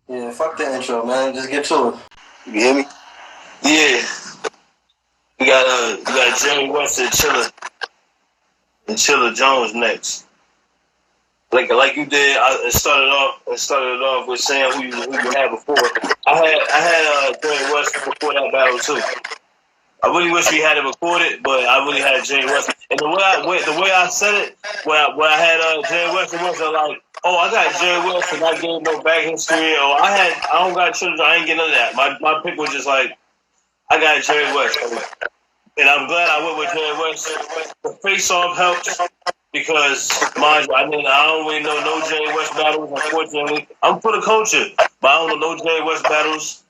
Yeah, fuck the intro, man. Just get to it. You hear me? Yeah. We got Jerry West and Chilla Jones next. Like you did, I started off with saying who you had before. I had Jerry West before that battle too. I really wish we had it recorded, but I really had Jerry West. And the way I said it, when I had Jerry West, it wasn't like, oh, I got Jerry West and I gave no back history, or I don't got children, I ain't get none of that. My pick was just like, I got Jerry West. And I'm glad I went with Jerry West. The face-off helped because, mind you, I don't really know no Jerry West battles, unfortunately. I'm for the culture, but I don't know no Jerry West battles.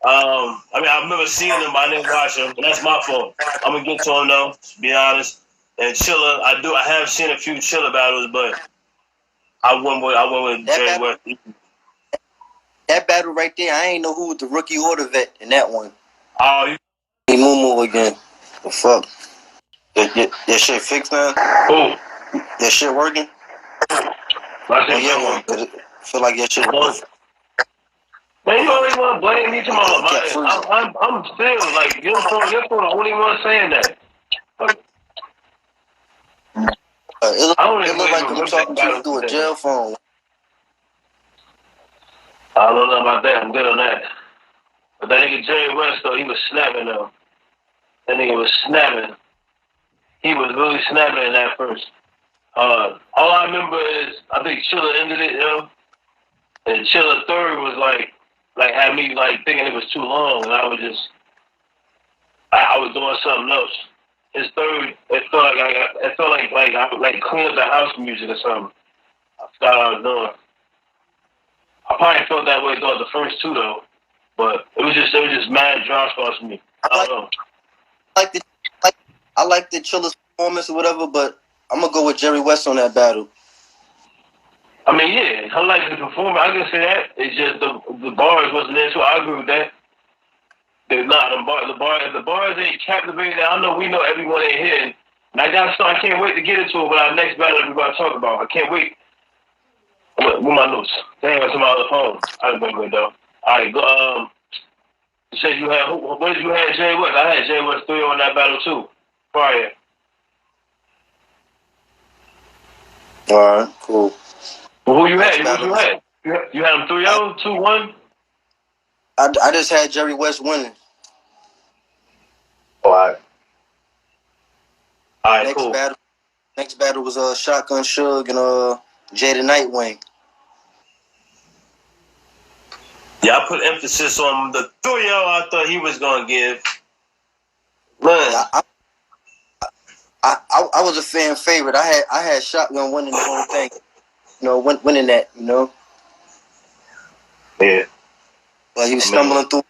I remember seeing them, but I didn't watch them, and that's my fault. I'm going to get to them, though, to be honest. And Chilla, I have seen a few Chilla battles, but I went with Jerry West. That battle right there, I ain't know who was the rookie or the vet in that one. Oh, you Moo again. The fuck? Your shit fixed now? Oh. Your shit working? I feel like your shit working. Man, you always want to blame me tomorrow. I'm still like you're the only one saying that. It looked like you talking to through a jail phone. I don't know about that. I'm good on that. But that nigga Jerry West though, he was snapping though. That nigga was snapping. He was really snapping in that first. All I remember is I think Chilla ended it, and Chilla third was like had me like thinking it was too long, and I was doing something else. His third, it felt like I would like clean up the house music or something. I forgot what I was doing. I probably felt that way throughout the first two though, but it was just mad drop spots for me. I don't know. I like the Chilla's performance or whatever, but I'm gonna go with Jerry West on that battle. I mean, yeah, I like the performance. I can say that. It's just the bars wasn't there, so I agree with that. The bars ain't captivating. We know everyone ain't here. And I can't wait to get into it with our next battle we're about to talk about. I can't wait. With my notes. Damn, it's on my other phone. I didn't bring it though. All right, go. You said you had what did you have, Jerry West? I had Jerry West 3 on that battle too. Prior. All right, cool. Well, who you had? You had him 3-0, 2-1? I just had Jerry West winning. All right, cool. Next battle was Shotgun Suge and Jey and NITEWING. Yeah, I put emphasis on the 3-0 I thought he was gonna give. Man. I was a fan favorite. I had Shotgun winning the whole thing. Winning that, Yeah. Like he was stumbling through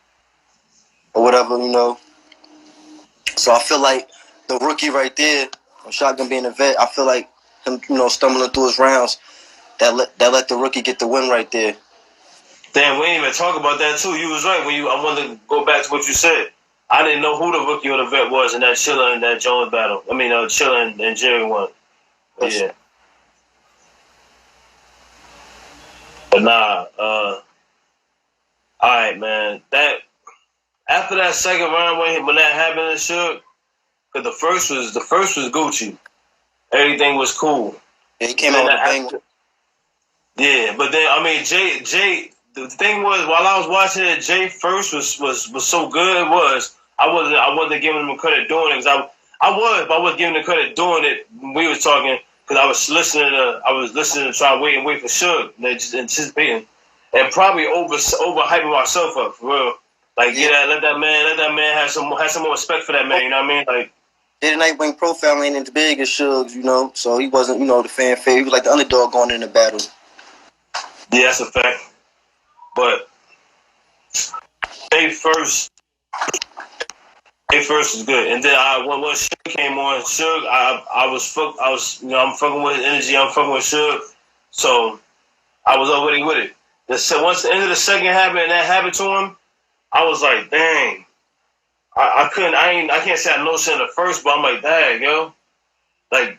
or whatever, So I feel like the rookie right there, Shotgun being a vet, I feel like him, stumbling through his rounds, that let the rookie get the win right there. Damn, we didn't even talk about that too. You was right I wanted to go back to what you said. I didn't know who the rookie or the vet was in that Chilla and that Jones battle. I mean, Chilla and Jerry won. But yeah. But nah, all right, man. That after that second round when that happened in Suge, because the first was Gucci. Everything was cool. Yeah, he came out with a bang. Yeah, but then Jay. The thing was, while I was watching it, Jay first was so good. It was. I wasn't giving him credit doing it because I was giving him credit doing it when we was talking because I was listening to try to wait for Suge, just anticipating and probably overhyping myself up for real. Like let that man have some more respect for that man. You know what I mean? Like Jey and NITEWING profile ain't as big as Suge, so he wasn't the fan favorite. He was like the underdog going in the battle. Yeah, that's a fact. But Jay first was good, and then when Suge came on, Suge, I'm fucking with his energy, I'm fucking with Suge, so I was already with it. Once the end of the second happened and that happened to him, I was like, dang, I can't say I know shit in the first, but I'm like, dang, yo, like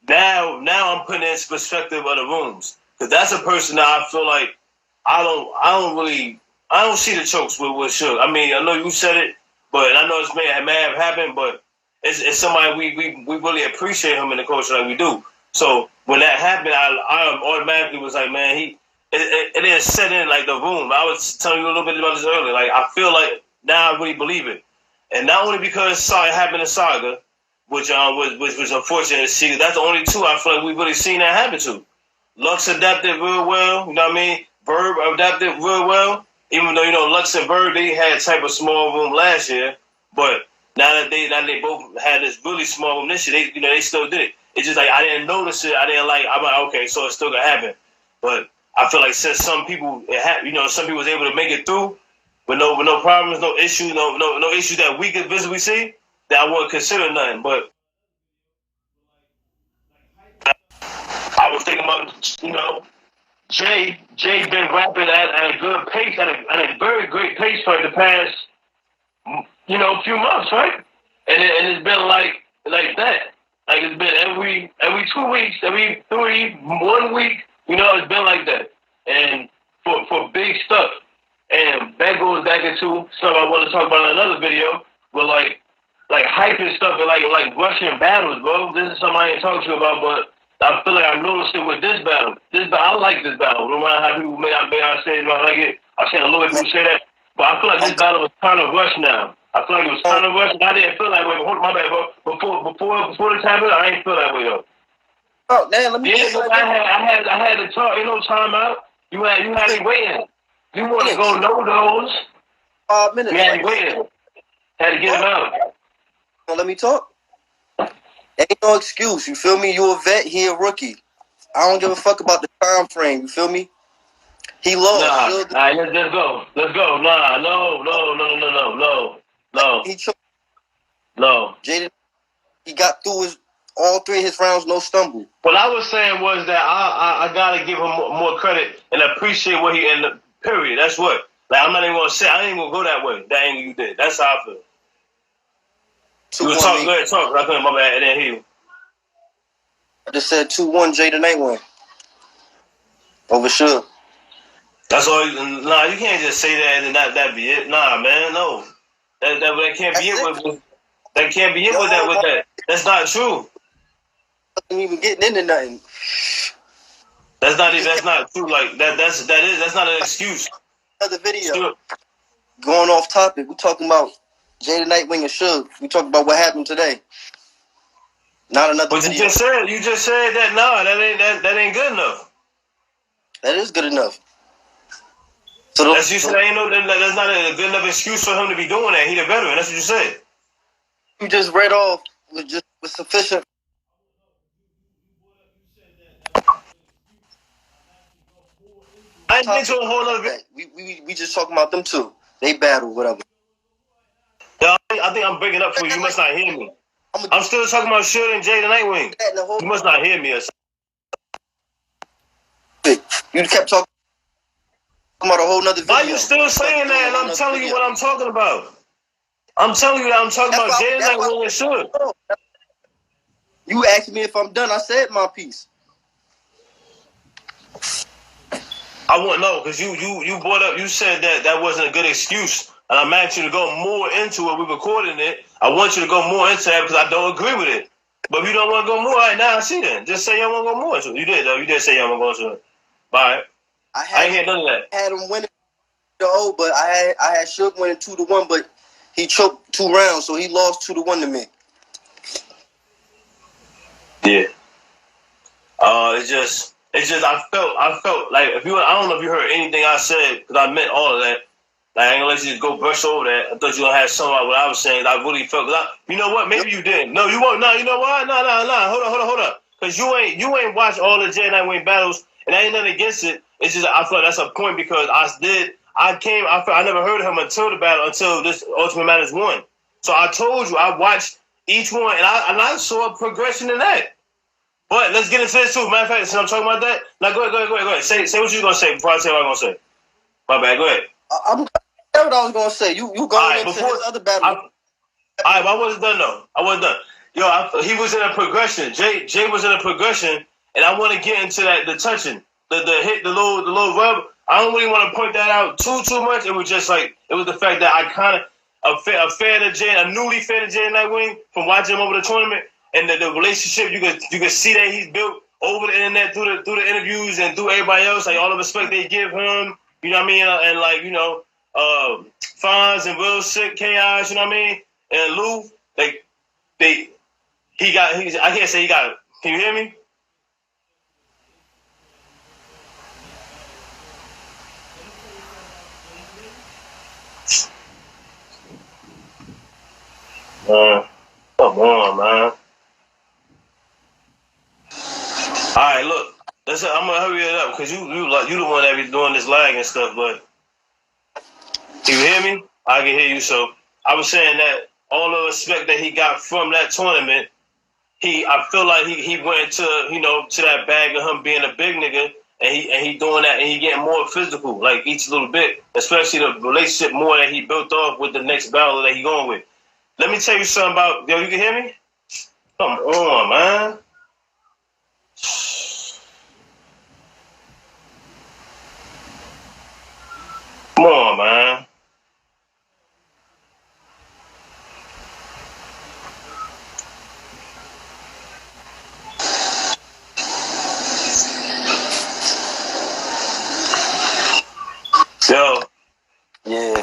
now I'm putting it in perspective of the rooms, because that's a person that I feel like I don't see the chokes with Suge. I mean, I know you said it, but I know this may have happened, but it's somebody we really appreciate him in the culture like we do. So when that happened, I automatically was like, man, it didn't set in like the room. I was telling you a little bit about this earlier. Like I feel like now I really believe it, and not only because it happened in Saga, which was unfortunate to see. That's the only two I feel like we really seen that happen to. Lux adapted real well, you know what I mean? Verb adapted real well. Even though, you know, Lux and Verb, they had a type of small room last year, but now that they both had this really small room this year, they still did it. It's just like I didn't notice it. I'm like, okay, so it's still gonna happen. But I feel like since some people some people was able to make it through with no problems, no issues, no issues that we could visibly see, that I wouldn't consider nothing. But I was thinking about, Jay been rapping at a good pace, at a very great pace for the past, few months, right? And it's been like that. Like it's been every 2 weeks, every 1 week, it's been like that. And for big stuff. And that goes back into stuff I want to talk about in another video, but like hyping stuff and like Russian battles, bro. This is something I ain't talking to you about, but I feel like I noticed it with this battle. I like this battle. No matter how people may I say I like it. I've seen a lot of people say that, but I feel like this battle was kind of rushed now. I feel like it was kind of rushed. I didn't feel that way. My bad, bro. Before the time, I ain't feel that way though. Oh, man, let me. Yeah, I had to talk. Time out. You had me waiting. You want to go no those? 5 minutes. You had me waiting. Had to get him out. Let me talk. Ain't no excuse. You feel me? You a vet. He a rookie. I don't give a fuck about the time frame. You feel me? He lost. Nah, let's go. Let's go. Nah, no. He choked. No. Jaden, he got through all three of his rounds, no stumble. What I was saying was that I gotta give him more credit and appreciate what he in the period. That's what. Like I'm not even gonna say. I ain't gonna go that way. That angle you did. That's how I feel. You was talking. Go ahead, talk. I couldn't. My bad. I didn't hear you. I just said 2-1 Jey the NITEWING over Suge. That's all. Nah, you can't just say that and that be it. Nah, man, no. That can't be it. That can't be it with that. That's not true. Wasn't even getting into nothing. That's not true. Like that's not an excuse. Another video. Sure. Going off topic, we talking about Jey the NITEWING and Suge. We talking about what happened today. Not another but video. You just said that that ain't good enough. That is good enough. So that's you said that's not a good enough excuse for him to be doing that. He the veteran. That's what you said. You just read off with sufficient. I ain't been to a whole other video. We just talking about them two. They battle, whatever. Yeah, I think I'm breaking up for you. You must not hear me. I'm still talking about Suge and Jey the NITEWING. You must not hear me or something. You kept talking about a whole nother video. Why you still saying that? And I'm telling you what I'm talking about. I'm telling you that I'm talking about Jey the NITEWING and Suge. You asked me if I'm done. I said my piece. I want to know because you brought up. You said that wasn't a good excuse. And I'm asking you to go more into it. We're recording it. I want you to go more into that because I don't agree with it. But if you don't want to go more, right now, I see that. Just say you don't want to go more into it. You did, though. You did say you don't want to go into it. Bye. I ain't hear none of that. I had him winning but I had Suge winning 2-1, but he choked 2 rounds, so he lost 2-1 to me. Yeah. It's just I felt like I don't know if you heard anything I said because I meant all of that. Like, I ain't gonna let you just go brush over that. I thought you were gonna have some about what I was saying. I really felt. You know what? Maybe you didn't. No, you won't. No, you know what? No. Hold on. Because you ain't watched all the Jey and NITEWING battles, and I ain't nothing against it. It's just I feel like that's a point because I never heard of him until the battle, until this Ultimate Matters 1. So I told you I watched each one, and I saw a progression in that. But let's get into this too. Matter of fact, since I'm talking about that, now go ahead. Say what you're gonna say before I say what I'm gonna say. My bad. Go ahead. That's what I was gonna say. You going into this other battle? I wasn't done though. I wasn't done. Yo, he was in a progression. Jey was in a progression, and I want to get into that. The touching, the hit, the little rub. I don't really want to point that out too much. It was just like, it was the fact that I kind of, a newly fan of Jey and NITEWING from watching him over the tournament, and the relationship you could see that he's built over the internet through the interviews and through everybody else, like all the respect they give him, you know what I mean, and like, you know, Fonz and Real Sick Chaos, you know what I mean, and Lou, like I can't say he got it. Can you hear me? Come on, man. All right, look. I'm gonna hurry it up because you the one that be doing this lag and stuff. But can you hear me? I can hear you. So I was saying that all the respect that he got from that tournament, I feel like he went to that bag of him being a big nigga, and he doing that, and he getting more physical like each little bit, especially the relationship more that he built off with the next battle that he going with. Let me tell you something about, yo, you can hear me? Come on, man. Come on, man. Yo. Yeah.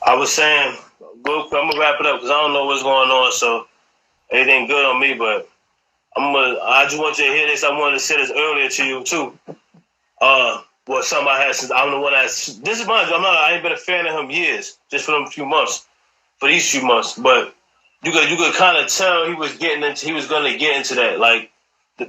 I was saying, I'm going to wrap it up because I don't know what's going on, so anything good on me, but I just want you to hear this. I wanted to say this earlier to you, too. Well, something I had since I'm the one this is mine. I ain't been a fan of him years, just for these few months. But you could kind of tell he was going to get into that, like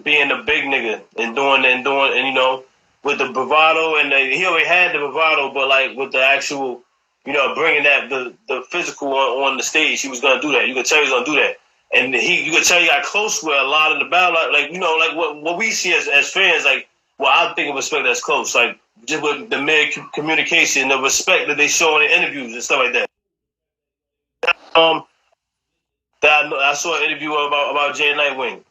being the big nigga and doing, and you know, with the bravado, and he already had the bravado, but like with the actual, you know, bringing that the physical on the stage, he was gonna do that. You could tell he was gonna do that, and you could tell he got close with a lot of the battle, like you know, like what we see as fans, like what I think of respect that's close, like just with the mere communication, the respect that they show in the interviews and stuff like that. That I saw an interview about Jey and NITEWING.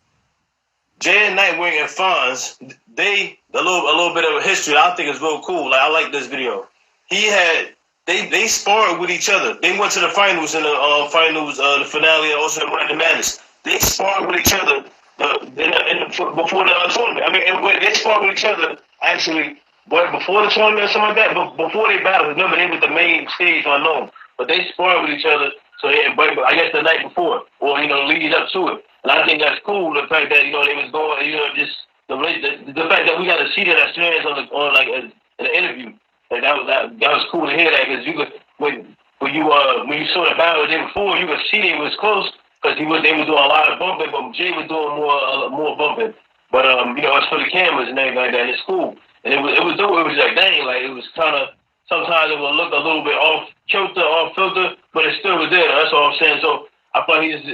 Jey and NITEWING and Fonz, a little bit of a history I think is real cool. Like I like this video. They sparred with each other. They went to the finals in the finale, and also in the Madness. They sparred with each other before the tournament. I mean, they sparred with each other actually before the tournament or something like that. But before they battled, remember they was the main stage unknown. But they sparred with each other. So I guess the night before, or you know, leading up to it. And I think that's cool. The fact that you know they was going, you know, just the fact that we got to see that experience in the interview. Like that was cool to hear that, because you could when you saw the battle the day before, you could see they was close because they was doing a lot of bumping, but Jey was doing more bumping. But you know, it's for the cameras and everything like that. It's cool, and it was dope. It was like dang, like it was kind of sometimes it would look a little bit off kilter, off filter, but it still was there. That's all I'm saying. So I thought he just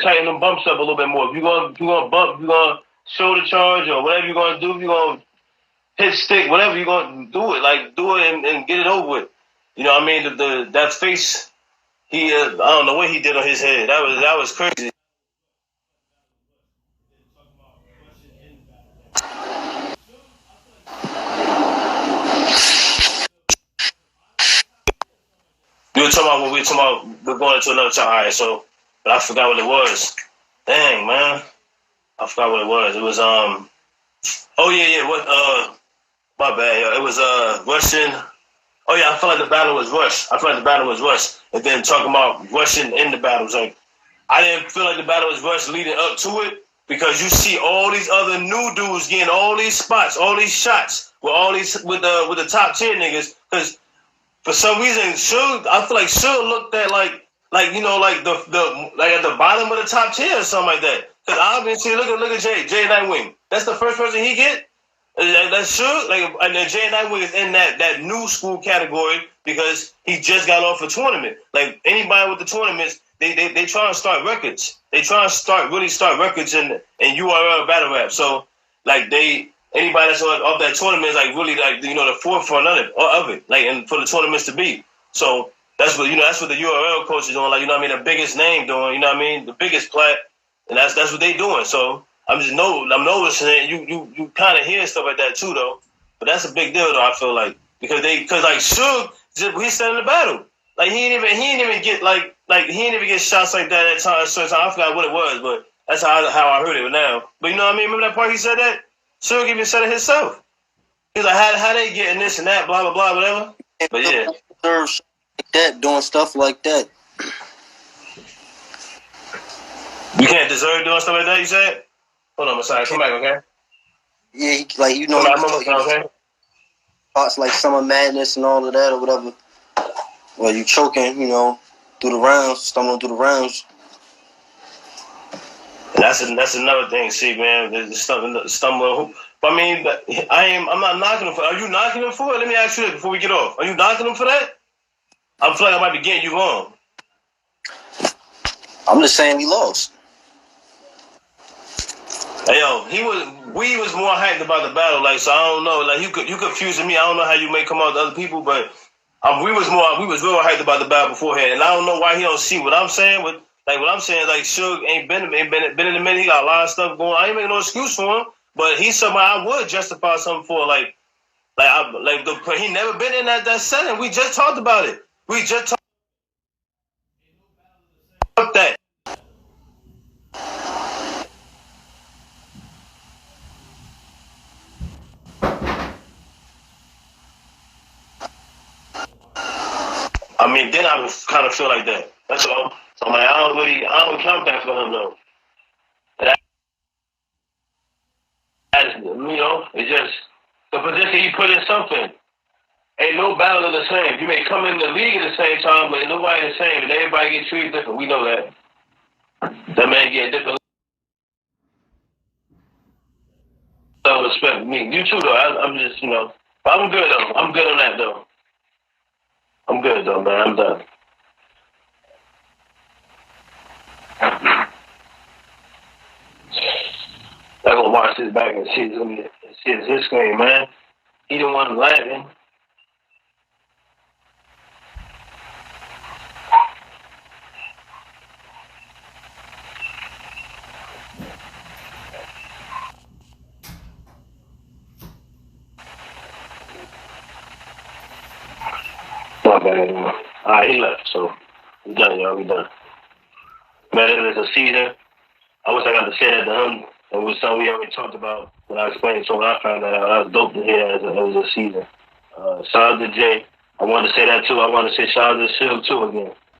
tighten them bumps up a little bit more. If you're gonna bump, you're gonna shoulder charge or whatever you're gonna do, you're gonna hit stick, whatever you're gonna do it, like do it and get it over with. You know what I mean? That face, I don't know what he did on his head. That was crazy. We were talking about we're going into another time. All right, so but I forgot what it was. Dang, man, I forgot what it was. It was oh yeah, what my bad, yo. It was Russian. Oh yeah, I feel like the battle was rushed. And then talking about Russian in the battles, like I didn't feel like the battle was rushed leading up to it, because you see all these other new dudes getting all these spots, all these shots with the top tier niggas. Because for some reason, I feel like Suge looked at like you know, like the like at the bottom of the top tier or something like that. Because obviously, look at Jey and NITEWING. That's the first person he get. That's Suge. Like, and then Jey and NITEWING is in that new school category because he just got off a tournament. Like anybody with the tournaments, they try to start records. They try to really start records in URL battle rap. So like anybody that's off that tournament is like really like, you know, the forefront of it, like, and for the tournaments to be. So that's what the URL coach is doing, like, you know what I mean, the biggest name doing, you know what I mean, the biggest plat, and that's what they doing. So I'm noticing it. You kind of hear stuff like that too, though. But that's a big deal, though. I feel like because like Suge, he said in the battle, like he didn't even get he didn't even get shots like that at times. So I forgot what it was, but that's how I heard it now. But you know what I mean? Remember that part he said that? Suge even said it himself. He's like, how they getting this and that, blah blah blah, whatever. But yeah, like that, doing stuff like that. You can't deserve doing stuff like that. You said? Hold on, Messiah, come back, okay? Yeah, like you know, okay? Thoughts like Summer Madness and all of that or whatever. Well, you choking, you know, through the rounds, stumbling through the rounds. That's another thing. See, man, there's stumbling. I mean, I'm not knocking him for. Are you knocking him for it? Let me ask you this before we get off. Are you knocking him for that? I feel like I might be getting you wrong. I'm just saying he lost. Hey, yo, we was more hyped about the battle, like, so I don't know, like, you confusing me. I don't know how you may come out to other people, but we was real hyped about the battle beforehand, and I don't know why he don't see what I'm saying. What I'm saying, like, Suge ain't been in a minute. He got a lot of stuff going. I ain't making no excuse for him, but he's somebody I would justify something for, he never been in that setting. We just talked about it. We just talked about that. I mean, then I would kind of feel like that. That's all. So I'm like, I don't count that for him though. You know, it's just the position he put in something. Ain't no battle of the same. You may come in the league at the same time, but nobody the same, and everybody gets treated different. We know that. That man get different level of respect. Me, you too though. I'm just, you know, but I'm good though. I'm good on that though. I'm good though, man. I'm done. I'm gonna watch this back and see his screen, man. He the one laughing. My bad. Alright, he left, so we done, y'all. We done. Man, it was a season. I wish I got to say that to him. It was something we already talked about when I explained. So when I found that out, that was dope to hear as a season. Shout out to Jay. I wanted to say that too. I want to say shout out to Suge too again.